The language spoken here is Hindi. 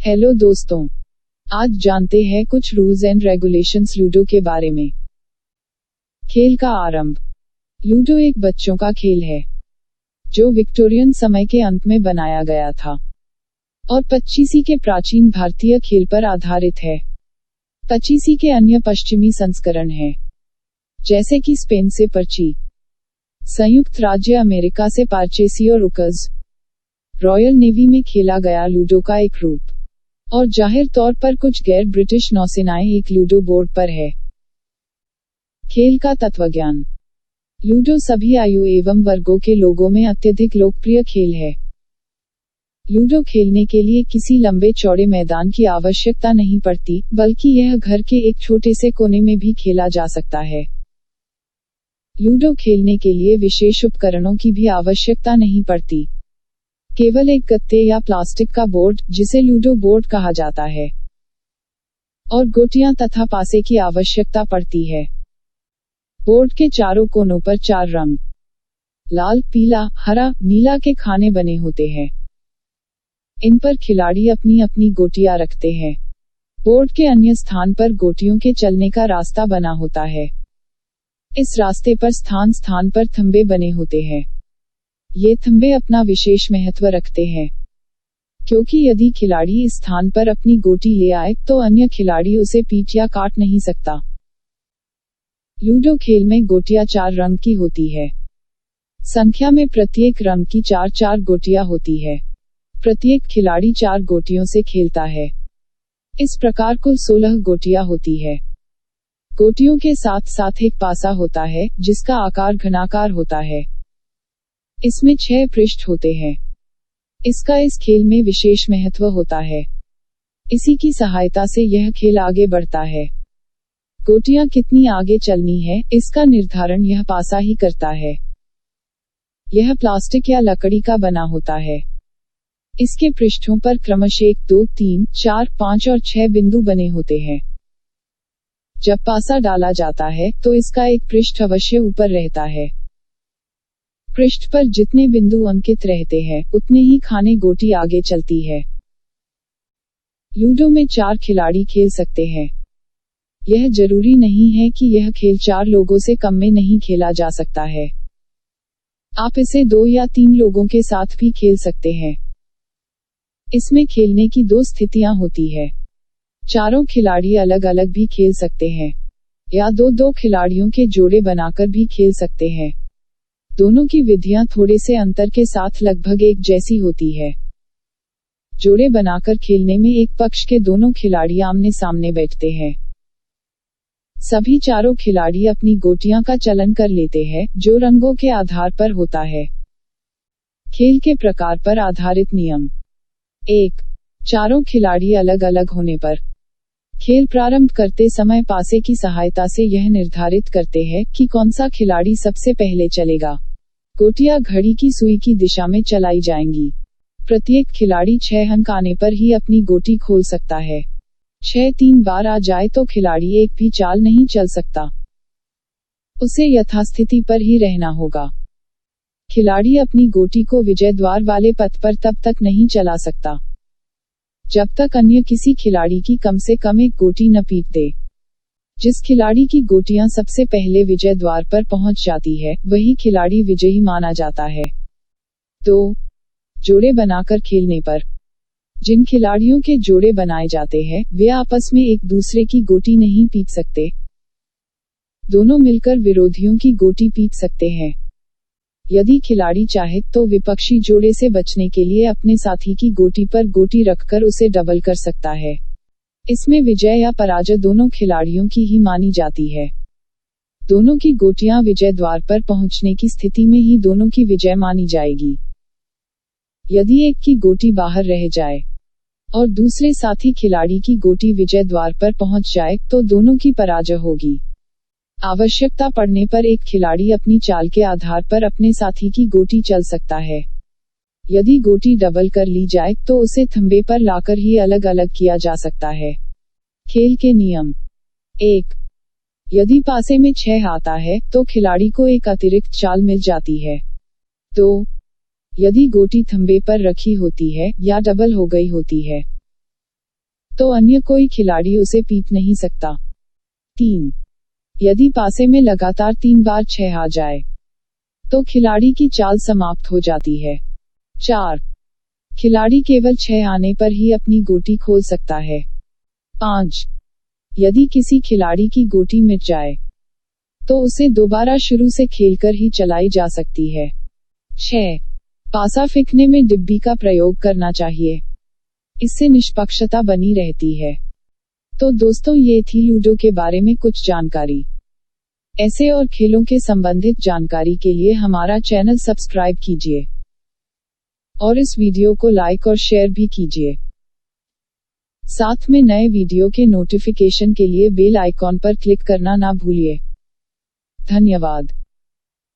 हेलो दोस्तों, आज जानते हैं कुछ रूल्स एंड रेगुलेशंस लूडो के बारे में। खेल का आरंभ। लूडो एक बच्चों का खेल है जो विक्टोरियन समय के अंत में बनाया गया था और पचीसी के प्राचीन भारतीय खेल पर आधारित है। पचीसी के अन्य पश्चिमी संस्करण हैं, जैसे कि स्पेन से पर्ची, संयुक्त राज्य अमेरिका से पार्चेसी और रुकज। रॉयल नेवी में खेला गया लूडो का एक रूप, और जाहिर तौर पर कुछ गैर ब्रिटिश नौसेनाएं एक लूडो बोर्ड पर है। खेल का तत्वज्ञान। लूडो सभी आयु एवं वर्गों के लोगों में अत्यधिक लोकप्रिय खेल है। लूडो खेलने के लिए किसी लंबे चौड़े मैदान की आवश्यकता नहीं पड़ती, बल्कि यह घर के एक छोटे से कोने में भी खेला जा सकता है। लूडो खेलने के लिए विशेष उपकरणों की भी आवश्यकता नहीं पड़ती। केवल एक गत्ते या प्लास्टिक का बोर्ड, जिसे लूडो बोर्ड कहा जाता है, और गोटियां तथा पासे की आवश्यकता पड़ती है। बोर्ड के चारों कोनों पर 4 रंग, लाल, पीला, हरा, नीला के खाने बने होते हैं। इन पर खिलाड़ी अपनी अपनी गोटियां रखते हैं। बोर्ड के अन्य स्थान पर गोटियों के चलने का रास्ता बना होता है। इस रास्ते पर स्थान स्थान पर थंबे बने होते हैं। ये थंबे अपना विशेष महत्व रखते हैं, क्योंकि यदि खिलाड़ी इस स्थान पर अपनी गोटी ले आए तो अन्य खिलाड़ी उसे पीट या काट नहीं सकता। लूडो खेल में गोटियां 4 रंग की होती है। संख्या में प्रत्येक रंग की 4-4 गोटियां होती है। प्रत्येक खिलाड़ी 4 गोटियों से खेलता है। इस प्रकार कुल 16 गोटियां होती है। गोटियों के साथ साथ एक पासा होता है, जिसका आकार घनाकार होता है। इसमें 6 पृष्ठ होते हैं। इसका इस खेल में विशेष महत्व होता है। इसी की सहायता से यह खेल आगे बढ़ता है। गोटियां कितनी आगे चलनी है, इसका निर्धारण यह पासा ही करता है। यह प्लास्टिक या लकड़ी का बना होता है। इसके पृष्ठों पर क्रमशः 1, 2, 3, 4, 5 और 6 बिंदु बने होते हैं। जब पासा डाला जाता है तो इसका एक पृष्ठ अवश्य ऊपर रहता है। पृष्ठ पर जितने बिंदु अंकित रहते हैं, उतने ही खाने गोटी आगे चलती है। लूडो में 4 खिलाड़ी खेल सकते हैं। यह जरूरी नहीं है कि यह खेल 4 लोगों से कम में नहीं खेला जा सकता है। आप इसे 2 या 3 लोगों के साथ भी खेल सकते हैं। इसमें खेलने की 2 स्थितियां होती है। चारों खिलाड़ी अलग अलग भी खेल सकते हैं, या 2-2 खिलाड़ियों के जोड़े बनाकर भी खेल सकते हैं। दोनों की विधियां थोड़े से अंतर के साथ लगभग एक जैसी होती है। जोड़े बनाकर खेलने में एक पक्ष के दोनों खिलाड़ी आमने सामने बैठते हैं। सभी चारों खिलाड़ी अपनी गोटियां का चलन कर लेते हैं, जो रंगों के आधार पर होता है। खेल के प्रकार पर आधारित नियम। 1. चारों खिलाड़ी अलग अलग होने पर। खेल प्रारंभ करते समय पासे की सहायता से यह निर्धारित करते हैं कि कौन सा खिलाड़ी सबसे पहले चलेगा। गोटियां घड़ी की सुई की दिशा में चलाई जाएंगी। प्रत्येक खिलाड़ी 6 अंक आने पर ही अपनी गोटी खोल सकता है। 6 3 बार आ जाए तो खिलाड़ी एक भी चाल नहीं चल सकता। उसे यथास्थिति पर ही रहना होगा। खिलाड़ी अपनी गोटी को विजय द्वार वाले पथ पर तब तक नहीं चला सकता जब तक अन्य किसी खिलाड़ी की कम से कम एक गोटी न पीट दे। जिस खिलाड़ी की गोटियां सबसे पहले विजय द्वार पर पहुंच जाती है, वही खिलाड़ी विजयी माना जाता है। 2. जोड़े बनाकर खेलने पर। जिन खिलाड़ियों के जोड़े बनाए जाते हैं, वे आपस में एक दूसरे की गोटी नहीं पीट सकते। दोनों मिलकर विरोधियों की गोटी पीट सकते हैं। यदि खिलाड़ी चाहे तो विपक्षी जोड़े से बचने के लिए अपने साथी की गोटी पर गोटी रखकर उसे डबल कर सकता है। इसमें विजय या पराजय दोनों खिलाड़ियों की ही मानी जाती है। दोनों की गोटियां विजय द्वार पर पहुंचने की स्थिति में ही दोनों की विजय मानी जाएगी। यदि एक की गोटी बाहर रह जाए और दूसरे साथी खिलाड़ी की गोटी विजय द्वार पर पहुंच जाए तो दोनों की पराजय होगी। आवश्यकता पड़ने पर एक खिलाड़ी अपनी चाल के आधार पर अपने साथी की गोटी चल सकता है। यदि गोटी डबल कर ली जाए तो उसे थंबे पर लाकर ही अलग अलग किया जा सकता है। खेल के नियम। 1. यदि पासे में 6 आता है तो खिलाड़ी को एक अतिरिक्त चाल मिल जाती है। 2. यदि गोटी थंबे पर रखी होती है या डबल हो गई होती है तो अन्य कोई खिलाड़ी उसे पीट नहीं सकता। 3. यदि पासे में लगातार 3 बार 6 आ जाए, तो खिलाड़ी की चाल समाप्त हो जाती है। 4. खिलाड़ी केवल 6 आने पर ही अपनी गोटी खोल सकता है। 5. यदि किसी खिलाड़ी की गोटी मिट जाए, तो उसे दोबारा शुरू से खेलकर ही चलाई जा सकती है। 6. पासा फेंकने में डिब्बी का प्रयोग करना चाहिए। इससे निष्पक्षता बनी रहती है। तो दोस्तों, ये थी लूडो के बारे में कुछ जानकारी। ऐसे और खेलों के संबंधित जानकारी के लिए हमारा चैनल सब्सक्राइब कीजिए और इस वीडियो को लाइक और शेयर भी कीजिए। साथ में नए वीडियो के नोटिफिकेशन के लिए बेल आइकॉन पर क्लिक करना ना भूलिए। धन्यवाद।